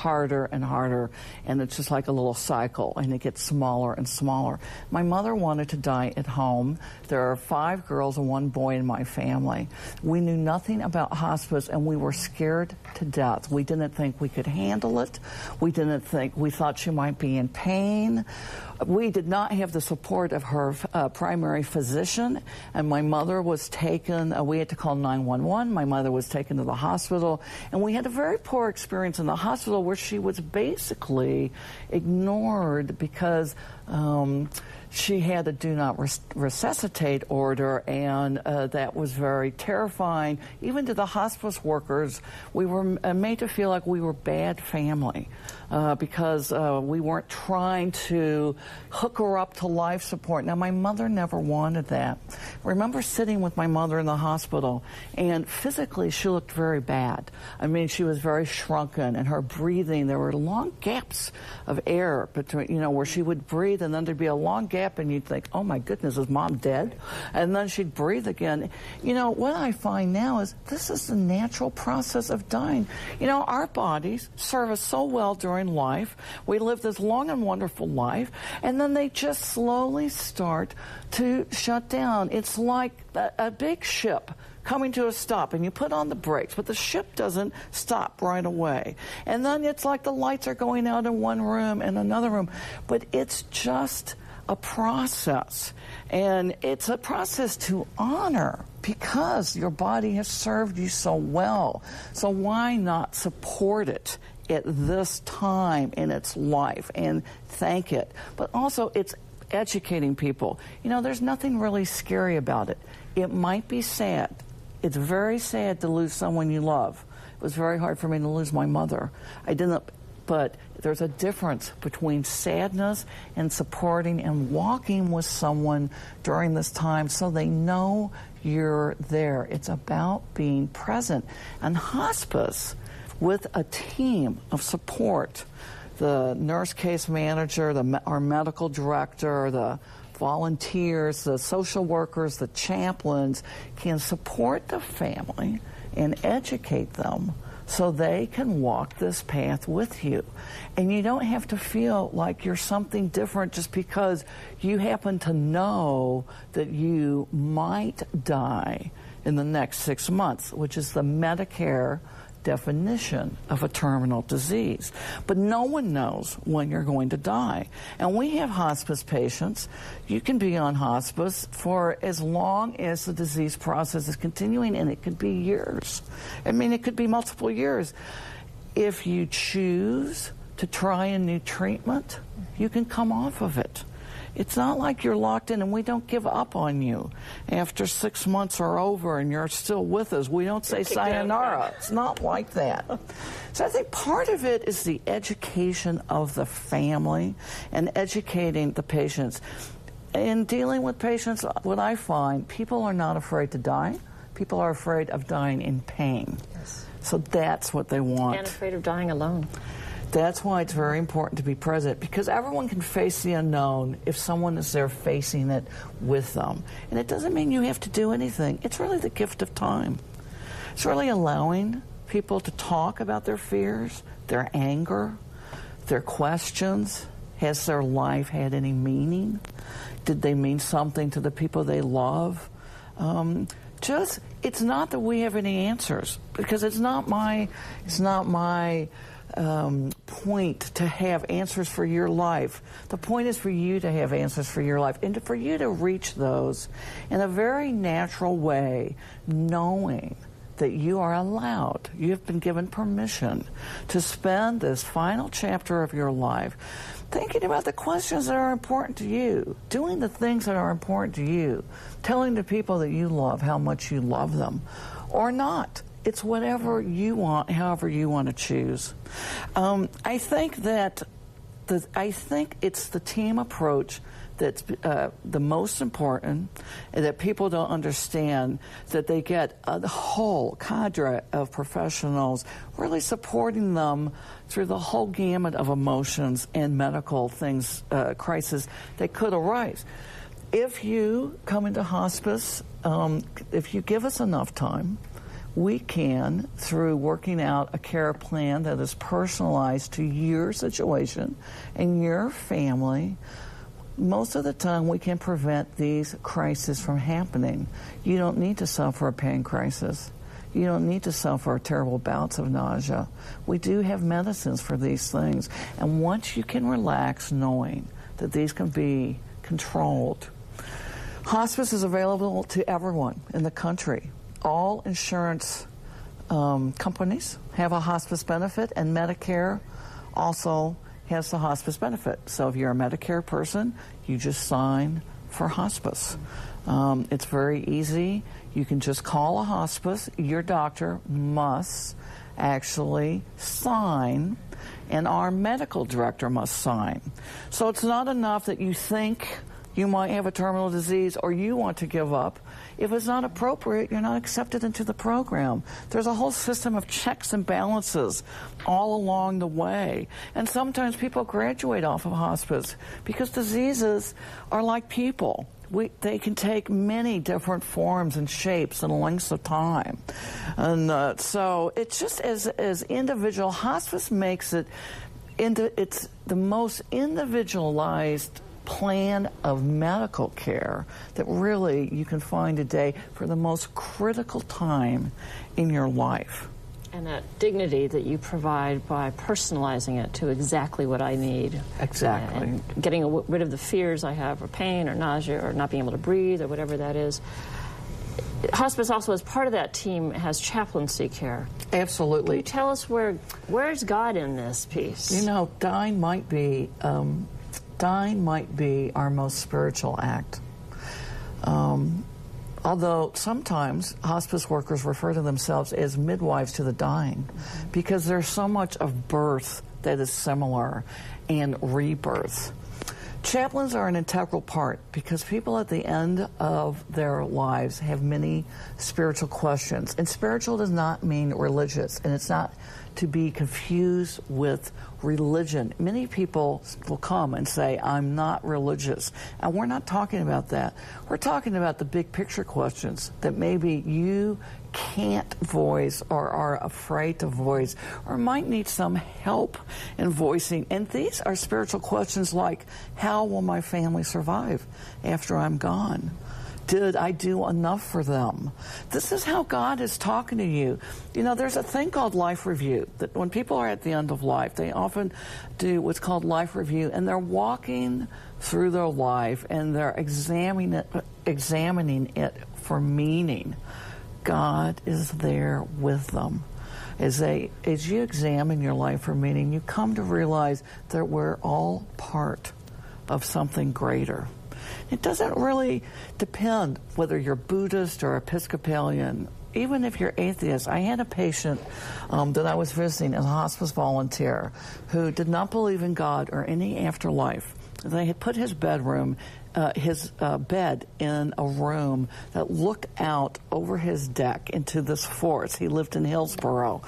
harder and harder, and it's just like a little cycle, and it gets smaller and smaller. My mother wanted to die at home. There are 5 girls and 1 boy in my family. We knew nothing about hospice, and we were scared to death. We didn't think we could handle it. We thought she might be in pain. We did not have the support of her primary physician, and my mother was taken, we had to call 911. My mother was taken to the hospital, and we had a very poor experience in the hospital where she was basically ignored because she had a do not resuscitate order, and that was very terrifying. Even to the hospice workers, we were made to feel like we were bad family because we weren't trying to hook her up to life support. Now, my mother never wanted that. I remember sitting with my mother in the hospital, and physically she looked very bad. I mean, she was very shrunken, and her breathing, there were long gaps of air between, you know, where she would breathe, and then there'd be a long gap, and you'd think, oh my goodness, is Mom dead? And then she'd breathe again. You know, what I find now is this is the natural process of dying. You know, our bodies serve us so well during life. We live this long and wonderful life, and then they just slowly start to shut down. It's like a big ship coming to a stop, and you put on the brakes, but the ship doesn't stop right away. And then it's like the lights are going out in one room and another room, but it's just a process, and it's a process to honor because your body has served you so well. So why not support it at this time in its life and thank it? But also it's educating people. You know, there's nothing really scary about it. It might be sad. It's very sad to lose someone you love. It was very hard for me to lose my mother. But there's a difference between sadness and supporting and walking with someone during this time so they know you're there. It's about being present. And hospice, with a team of support, the nurse case manager, our medical director, the volunteers, the social workers, the chaplains, can support the family and educate them so they can walk this path with you. And you don't have to feel like you're something different just because you happen to know that you might die in the next 6 months, which is the Medicare definition of a terminal disease. But no one knows when you're going to die. And we have hospice patients. You can be on hospice for as long as the disease process is continuing, and it could be years. I mean, it could be multiple years. If you choose to try a new treatment, you can come off of it. It's not like you're locked in, and we don't give up on you after 6 months are over and you're still with us. We don't say sayonara. It's not like that. So I think part of it is the education of the family and educating the patients. In dealing with patients, what I find, people are not afraid to die. People are afraid of dying in pain. Yes. So that's what they want. And afraid of dying alone. That's why it's very important to be present, because everyone can face the unknown if someone is there facing it with them. And it doesn't mean you have to do anything. It's really the gift of time. It's really allowing people to talk about their fears, their anger, their questions. Has their life had any meaning? Did they mean something to the people they love? It's not that we have any answers, because it's not my point to have answers for your life. The point is for you to have answers for your life, and for you to reach those in a very natural way, knowing that you are allowed, you have been given permission to spend this final chapter of your life thinking about the questions that are important to you, doing the things that are important to you, telling the people that you love how much you love them, or not. It's whatever you want, however you want to choose. I think it's the team approach that's the most important, and that people don't understand, that they get a whole cadre of professionals really supporting them through the whole gamut of emotions and medical things, crisis that could arise. If you come into hospice, if you give us enough time, we can, through working out a care plan that is personalized to your situation and your family, most of the time we can prevent these crises from happening. You don't need to suffer a pain crisis. You don't need to suffer terrible bouts of nausea. We do have medicines for these things. And once you can relax knowing that these can be controlled, hospice is available to everyone in the country. All insurance companies have a hospice benefit, and Medicare also has the hospice benefit. So if you're a Medicare person, you just sign for hospice. It's very easy. You can just call a hospice. Your doctor must actually sign, and our medical director must sign. So it's not enough that you think you might have a terminal disease or you want to give up. If it's not appropriate, you're not accepted into the program. There's a whole system of checks and balances all along the way. And sometimes people graduate off of hospice because diseases are like people. They can take many different forms and shapes and lengths of time. And so it's just as individual. Hospice makes it, it's the most individualized plan of medical care that really you can find today for the most critical time in your life. And that dignity that you provide by personalizing it to exactly what I need. Exactly. And getting rid of the fears I have, or pain or nausea or not being able to breathe or whatever that is. Hospice also, as part of that team, has chaplaincy care. Absolutely. Can you tell us where's God in this piece? You know, dying might be our most spiritual act. Although sometimes hospice workers refer to themselves as midwives to the dying, because there's so much of birth that is similar and rebirth. Chaplains are an integral part because people at the end of their lives have many spiritual questions. And spiritual does not mean religious, and it's not to be confused with religion. Many people will come and say, I'm not religious. And we're not talking about that. We're talking about the big picture questions that maybe you can't voice or are afraid to voice or might need some help in voicing. And these are spiritual questions like, how will my family survive after I'm gone? Did I do enough for them? This is how God is talking to you. You know, there's a thing called life review, that when people are at the end of life, they often do what's called life review, and they're walking through their life and they're examining it for meaning. God is there with them. As you examine your life for meaning, you come to realize that we're all part of something greater. It doesn't really depend whether you're Buddhist or Episcopalian. Even if you're atheist. I had a patient that I was visiting as a hospice volunteer who did not believe in God or any afterlife. They had put his bed in a room that looked out over his deck into this forest. He lived in Hillsborough.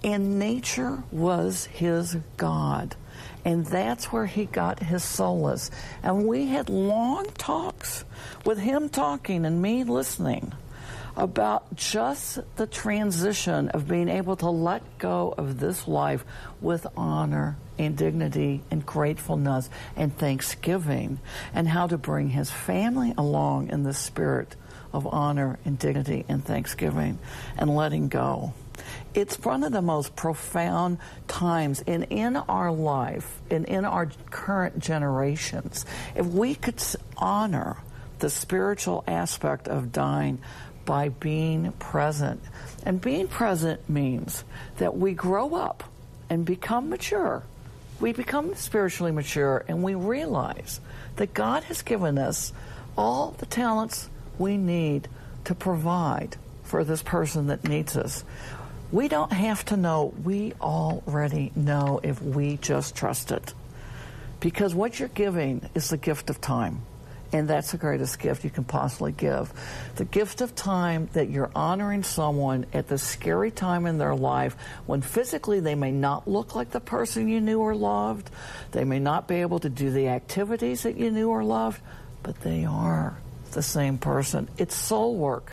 And nature was his God. And that's where he got his solace. And we had long talks with him talking and me listening about just the transition of being able to let go of this life with honor and dignity and gratefulness and thanksgiving, and how to bring his family along in the spirit of honor and dignity and thanksgiving and letting go. It's one of the most profound times in our life and in our current generations. If we could honor the spiritual aspect of dying by being present. And being present means that we grow up and become mature. We become spiritually mature, and we realize that God has given us all the talents we need to provide for this person that needs us. We don't have to know. We already know if we just trust it. Because what you're giving is the gift of time. And that's the greatest gift you can possibly give. The gift of time that you're honoring someone at the scary time in their life when physically they may not look like the person you knew or loved. They may not be able to do the activities that you knew or loved, but they are the same person. It's soul work.